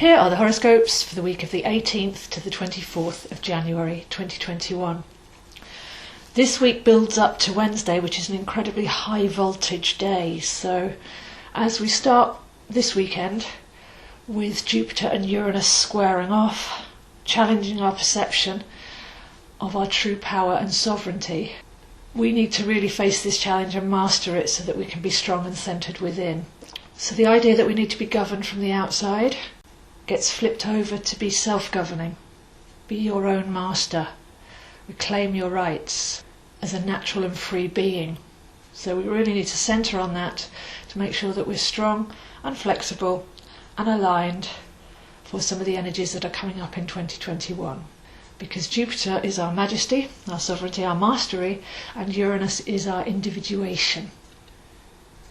Here are the horoscopes for the week of the 18th to the 24th of January 2021. This week builds up to Wednesday, which is an incredibly high voltage day. So as we start this weekend with Jupiter and Uranus squaring off, challenging our perception of our true power and sovereignty, we need to really face this challenge and master it so that we can be strong and centered within. So the idea that we need to be governed from the outside gets flipped over to be self-governing. Be your own master. Reclaim your rights as a natural and free being. So we really need to centre on that to make sure that we're strong and flexible and aligned for some of the energies that are coming up in 2021. Because Jupiter is our majesty, our sovereignty, our mastery, and Uranus is our individuation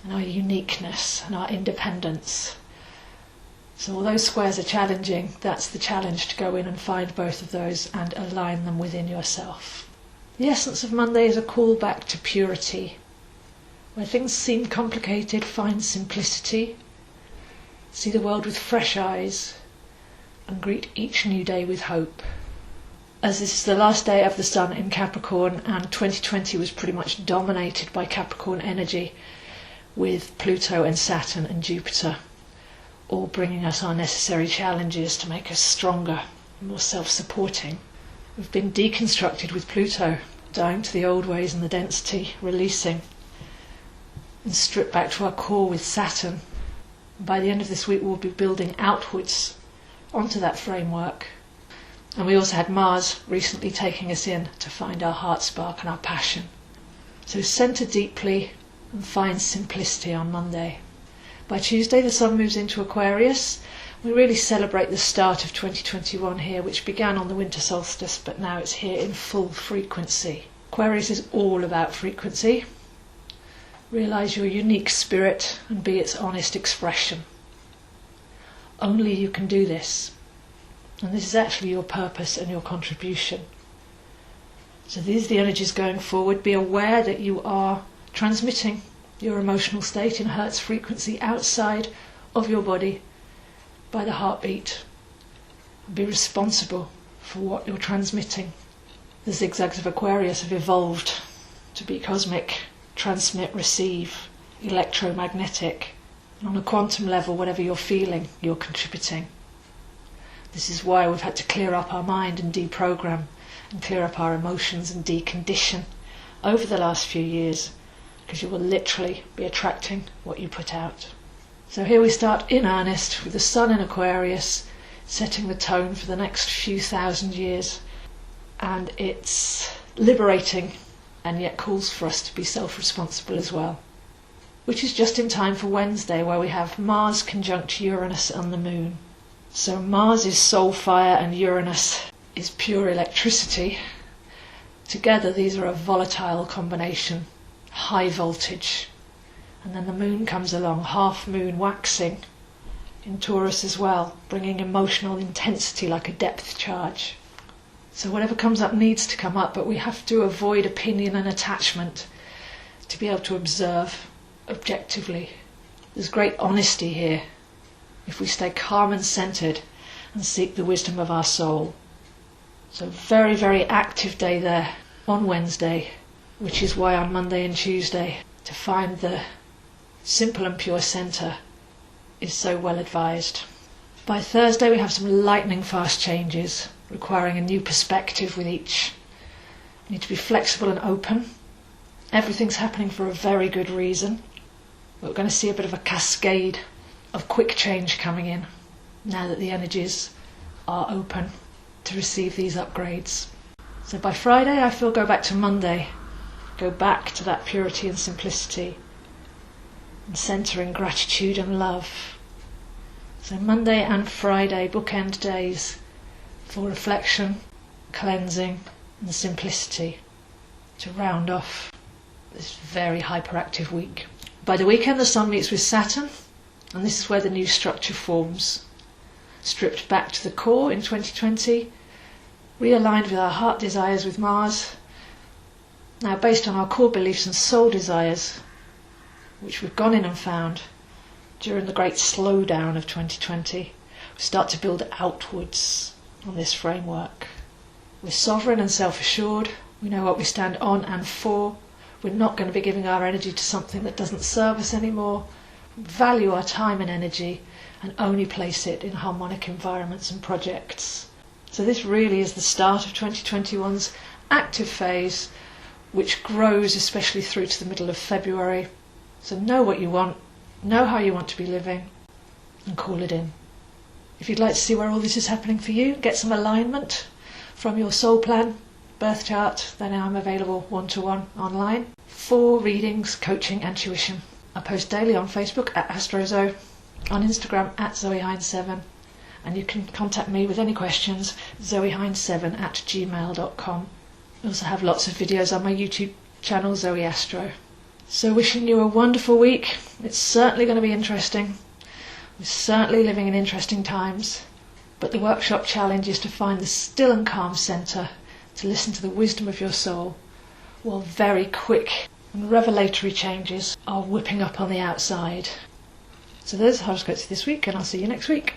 and our uniqueness and our independence. So although squares are challenging, that's the challenge, to go in and find both of those and align them within yourself. The essence of Monday is a call back to purity. Where things seem complicated, find simplicity. See the world with fresh eyes and greet each new day with hope. As this is the last day of the Sun in Capricorn, and 2020 was pretty much dominated by Capricorn energy, with Pluto and Saturn and Jupiter all bringing us our necessary challenges to make us stronger, more self-supporting. We've been deconstructed with Pluto, dying to the old ways and the density, releasing, and stripped back to our core with Saturn. By the end of this week we'll be building outwards onto that framework. And we also had Mars recently taking us in to find our heart spark and our passion. So centre deeply and find simplicity on Monday. By Tuesday the Sun moves into Aquarius. We really celebrate the start of 2021 here, which began on the winter solstice, but now it's here in full frequency. Aquarius is all about frequency. Realise your unique spirit and be its honest expression. Only you can do this. And this is actually your purpose and your contribution. So these are the energies going forward. Be aware that you are transmitting your emotional state in Hertz frequency outside of your body by the heartbeat. Be responsible for what you're transmitting. The zigzags of Aquarius have evolved to be cosmic, transmit, receive, electromagnetic. And on a quantum level, whatever you're feeling, you're contributing. This is why we've had to clear up our mind and deprogram and clear up our emotions and decondition over the last few years, because you will literally be attracting what you put out. So here we start in earnest with the Sun in Aquarius, setting the tone for the next few thousand years. And it's liberating, and yet calls for us to be self-responsible as well. Which is just in time for Wednesday, where we have Mars conjunct Uranus and the Moon. So Mars is soul fire and Uranus is pure electricity. Together these are a volatile combination, high voltage. And then the Moon comes along, half moon waxing in Taurus as well, bringing emotional intensity like a depth charge. So whatever comes up needs to come up, but we have to avoid opinion and attachment to be able to observe objectively. There's great honesty here if we stay calm and centered and seek the wisdom of our soul. So very, very active day there on Wednesday, which is why on Monday and Tuesday to find the simple and pure center is so well advised. By Thursday we have some lightning fast changes requiring a new perspective with each. You need to be flexible and open. Everything's happening for a very good reason. We're going to see a bit of a cascade of quick change coming in now that the energies are open to receive these upgrades. So by Friday I feel go back to Monday, go back to that purity and simplicity and centering gratitude and love. So Monday and Friday, bookend days for reflection, cleansing and simplicity to round off this very hyperactive week. By the weekend the Sun meets with Saturn, and this is where the new structure forms. Stripped back to the core in 2020, realigned with our heart desires with Mars, now based on our core beliefs and soul desires, which we've gone in and found during the great slowdown of 2020, We start to build outwards on this framework. We're sovereign and self-assured. We know what we stand on and for. We're not going to be giving our energy to something that doesn't serve us anymore. We value our time and energy and only place it in harmonic environments and projects. So this really is the start of 2021's active phase, which grows especially through to the middle of February. So know what you want, know how you want to be living, and call it in. If you'd like to see where all this is happening for you, get some alignment from your soul plan, birth chart, then I'm available one-to-one online for readings, coaching and tuition. I post daily on Facebook at Astrology, on Instagram at zoeastro, and you can contact me with any questions, zoeastro@gmail.com. I also have lots of videos on my YouTube channel, Zoeastro. So wishing you a wonderful week. It's certainly going to be interesting. We're certainly living in interesting times. But the workshop challenge is to find the still and calm centre, to listen to the wisdom of your soul, while very quick and revelatory changes are whipping up on the outside. So there's the horoscopes this week, and I'll see you next week.